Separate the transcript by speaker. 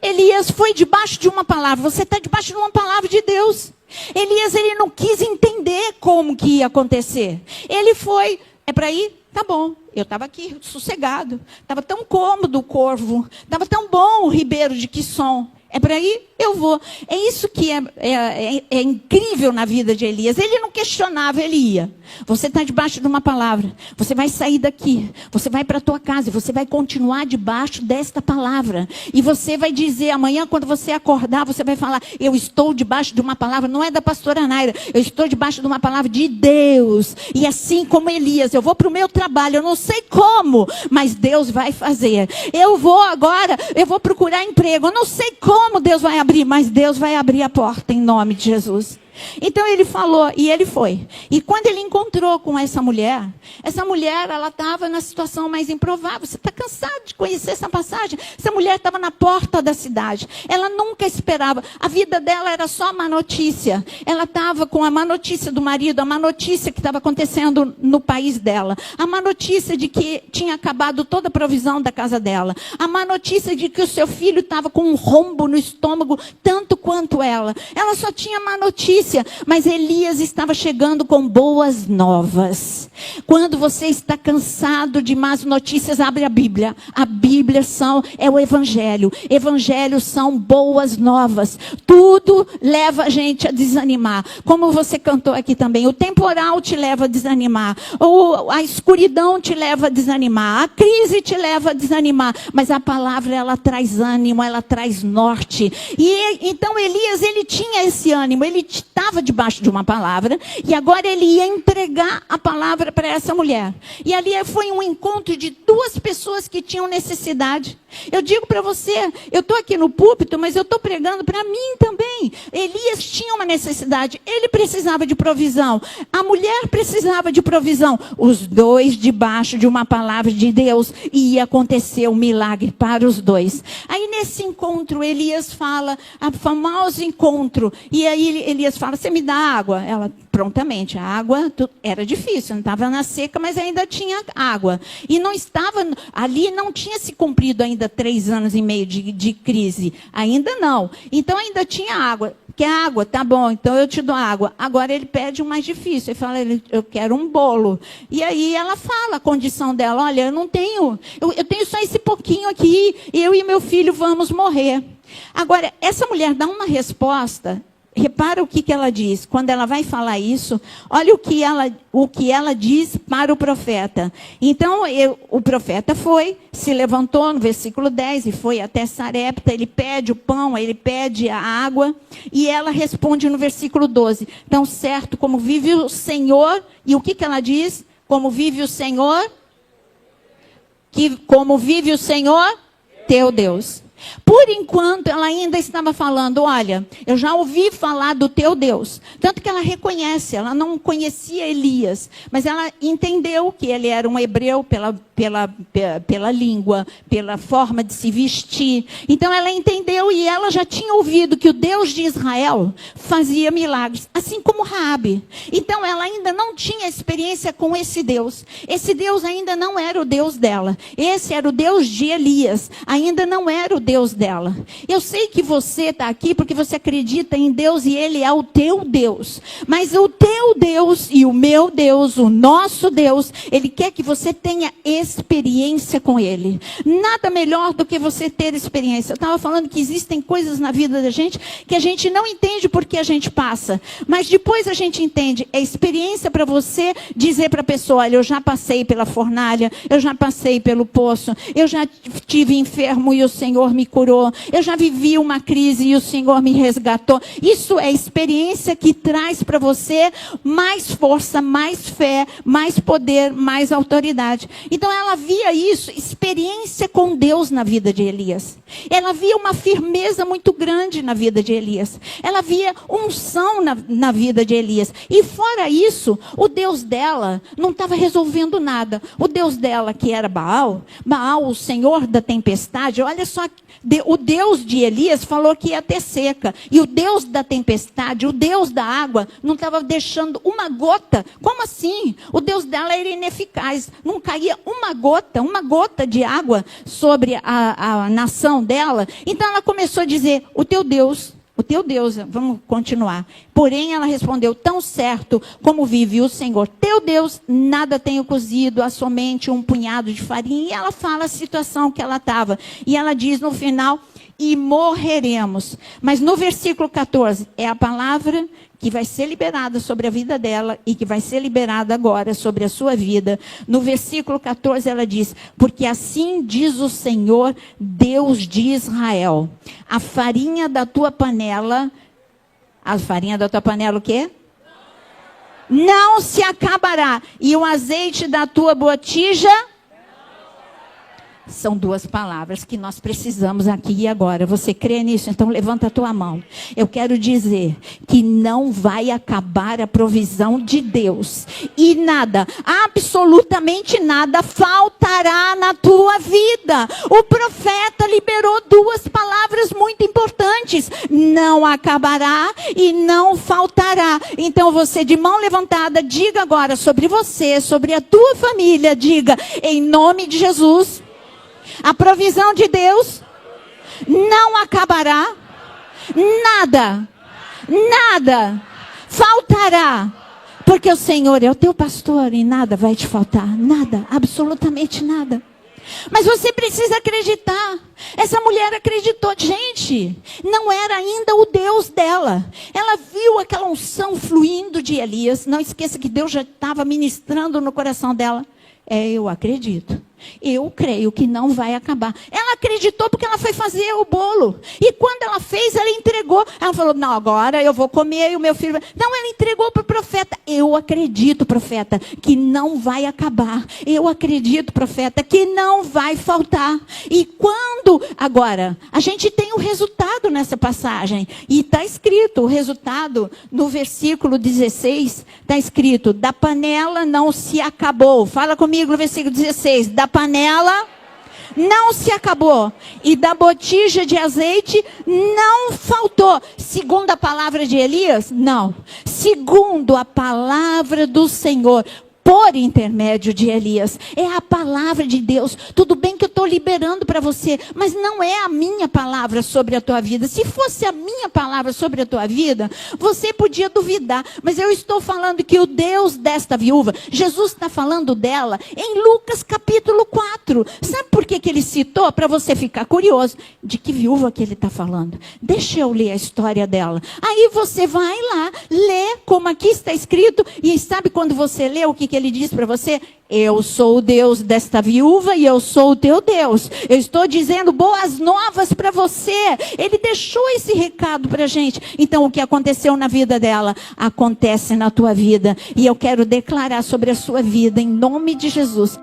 Speaker 1: Elias foi debaixo de uma palavra. Você está debaixo de uma palavra de Deus. Elias, ele não quis entender como que ia acontecer. Ele foi, é para ir? Tá bom. Eu estava aqui sossegado. Estava tão cômodo o corvo. Estava tão bom o ribeiro de Quisson. É para ir? Eu vou. É isso que é incrível na vida de Elias. Ele não questionava, ele ia. Você está debaixo de uma palavra. Você vai sair daqui. Você vai para a tua casa. E você vai continuar debaixo desta palavra. E você vai dizer amanhã, quando você acordar, você vai falar: eu estou debaixo de uma palavra. Não é da pastora Naira. Eu estou debaixo de uma palavra de Deus. E assim como Elias, eu vou para o meu trabalho. Eu não sei como, mas Deus vai fazer. Eu vou procurar emprego. Eu não sei como Deus vai abrir, mas Deus vai abrir a porta em nome de Jesus. Então ele falou e ele foi. E quando ele encontrou com essa mulher, ela estava na situação mais improvável. Você está cansado de conhecer essa passagem? Essa mulher estava na porta da cidade. Ela nunca esperava. A vida dela era só má notícia. Ela estava com a má notícia do marido, a má notícia que estava acontecendo no país dela. A má notícia de que tinha acabado toda a provisão da casa dela. A má notícia de que o seu filho estava com um rombo no estômago, tanto quanto ela. Ela só tinha má notícia. Mas Elias estava chegando com boas novas. Quando você está cansado de más notícias, abre a Bíblia. A Bíblia é o Evangelho. Evangelhos são boas novas. Tudo leva a gente a desanimar. Como você cantou aqui também. O temporal te leva a desanimar. Ou a escuridão te leva a desanimar. A crise te leva a desanimar. Mas a palavra, ela traz ânimo, ela traz norte. E então Elias, ele tinha esse ânimo. Ele estava debaixo de uma palavra e agora ele ia entregar a palavra para essa mulher. E ali foi um encontro de duas pessoas que tinham necessidade. Eu digo para você, eu estou aqui no púlpito, mas eu estou pregando para mim também. Elias tinha uma necessidade, ele precisava de provisão, a mulher precisava de provisão. Os dois debaixo de uma palavra de Deus e ia acontecer um milagre para os dois. Aí nesse encontro, Elias fala, a famoso encontro, e aí Elias fala: você me dá água? Ela, prontamente, a água era difícil, não estava na seca, mas ainda tinha água. E não estava, ali não tinha se cumprido ainda 3 anos e meio de crise, ainda não. Então ainda tinha água. Quer água? Tá bom, então eu te dou água. Agora ele pede o mais difícil, ele fala: eu quero um bolo. E aí ela fala a condição dela: olha, eu não tenho, eu tenho só esse pouquinho aqui, eu e meu filho vamos morrer. Agora, essa mulher dá uma resposta. Repara o que ela diz. Quando ela vai falar isso, olha o que ela diz para o profeta. Então, o profeta se levantou no versículo 10 e foi até Sarepta. Ele pede o pão, ele pede a água. E ela responde no versículo 12. Tão certo como vive o Senhor. E o que ela diz? Como vive o Senhor? Como vive o Senhor? Teu Deus. Por enquanto, ela ainda estava falando: olha, eu já ouvi falar do teu Deus. Tanto que ela reconhece, ela não conhecia Elias, mas ela entendeu que ele era um hebreu pela língua, pela forma de se vestir. Então ela entendeu e ela já tinha ouvido que o Deus de Israel fazia milagres, assim como Raabe. Então ela ainda não tinha experiência com esse Deus. Esse Deus ainda não era o Deus dela. Esse era o Deus de Elias, ainda não era o Deus dela. Eu sei que você está aqui porque você acredita em Deus e Ele é o teu Deus. Mas o teu Deus e o meu Deus, o nosso Deus, Ele quer que você tenha experiência com Ele. Nada melhor do que você ter experiência. Eu estava falando que existem coisas na vida da gente que a gente não entende porque a gente passa. Mas depois a gente entende. É experiência para você dizer para a pessoa: olha, eu já passei pela fornalha, eu já passei pelo poço, eu já estive enfermo e o Senhor me curou, eu já vivi uma crise e o Senhor me resgatou. Isso é experiência que traz para você mais força, mais fé, mais poder, mais autoridade. Então ela via isso, experiência com Deus na vida de Elias. Ela via uma firmeza muito grande na vida de Elias. Ela via unção na vida de Elias. E fora isso, o Deus dela não estava resolvendo nada. O Deus dela, que era Baal, o senhor da tempestade, olha só O Deus de Elias falou que ia ter seca. E o Deus da tempestade, o Deus da água, não estava deixando uma gota. Como assim? O Deus dela era ineficaz. Não caía uma gota de água sobre a nação dela. Então ela começou a dizer, o teu Deus, vamos continuar. Porém ela respondeu, tão certo como vive o Senhor teu Deus, nada tenho cozido, há somente um punhado de farinha. E ela fala a situação que ela estava. E ela diz no final, e morreremos. Mas no versículo 14, é a palavra que vai ser liberada sobre a vida dela e que vai ser liberada agora sobre a sua vida. No versículo 14 ela diz, porque assim diz o Senhor, Deus de Israel, a farinha da tua panela o quê? Não se acabará. E o azeite da tua botija? São duas palavras que nós precisamos aqui e agora. Você crê nisso? Então levanta a tua mão. Eu quero dizer que não vai acabar a provisão de Deus. E nada, absolutamente nada faltará na tua vida. O profeta liberou duas palavras muito importantes. Não acabará e não faltará. Então você de mão levantada, diga agora sobre você, sobre a tua família. Diga, em nome de Jesus. A provisão de Deus não acabará, nada faltará, porque o Senhor é o teu pastor e nada vai te faltar, nada, absolutamente nada. Mas você precisa acreditar. Essa mulher acreditou. Gente, não era ainda o Deus dela. Ela viu aquela unção fluindo de Elias. Não esqueça que Deus já estava ministrando no coração dela. Eu acredito. Eu creio que não vai acabar. Ela acreditou porque ela foi fazer o bolo. E quando ela fez, ela entregou. Ela falou, não, agora eu vou comer e o meu filho... Não, ela entregou para o profeta. Eu acredito, profeta, que não vai acabar. Eu acredito, profeta, que não vai faltar. E quando... Agora, a gente tem o resultado nessa passagem. E está escrito, o resultado no versículo 16, está escrito, da panela não se acabou. Fala comigo no versículo 16, da panela não se acabou e da botija de azeite não faltou. Segundo a palavra de Elias? Não. Segundo a palavra do Senhor, por intermédio de Elias. É a palavra de Deus. Tudo bem que eu estou liberando para você, mas não é a minha palavra sobre a tua vida. Se fosse a minha palavra sobre a tua vida, você podia duvidar. Mas eu estou falando que o Deus desta viúva, Jesus está falando dela em Lucas capítulo 4. Sabe por que ele citou? Para você ficar curioso. De que viúva que ele está falando? Deixa eu ler a história dela. Aí você vai lá, lê como aqui está escrito. E sabe quando você lê o que ele diz para você? Eu sou o Deus desta viúva e eu sou o teu Deus. Eu estou dizendo boas novas para você. Ele deixou esse recado para a gente. Então o que aconteceu na vida dela, acontece na tua vida. E eu quero declarar sobre a sua vida, em nome de Jesus.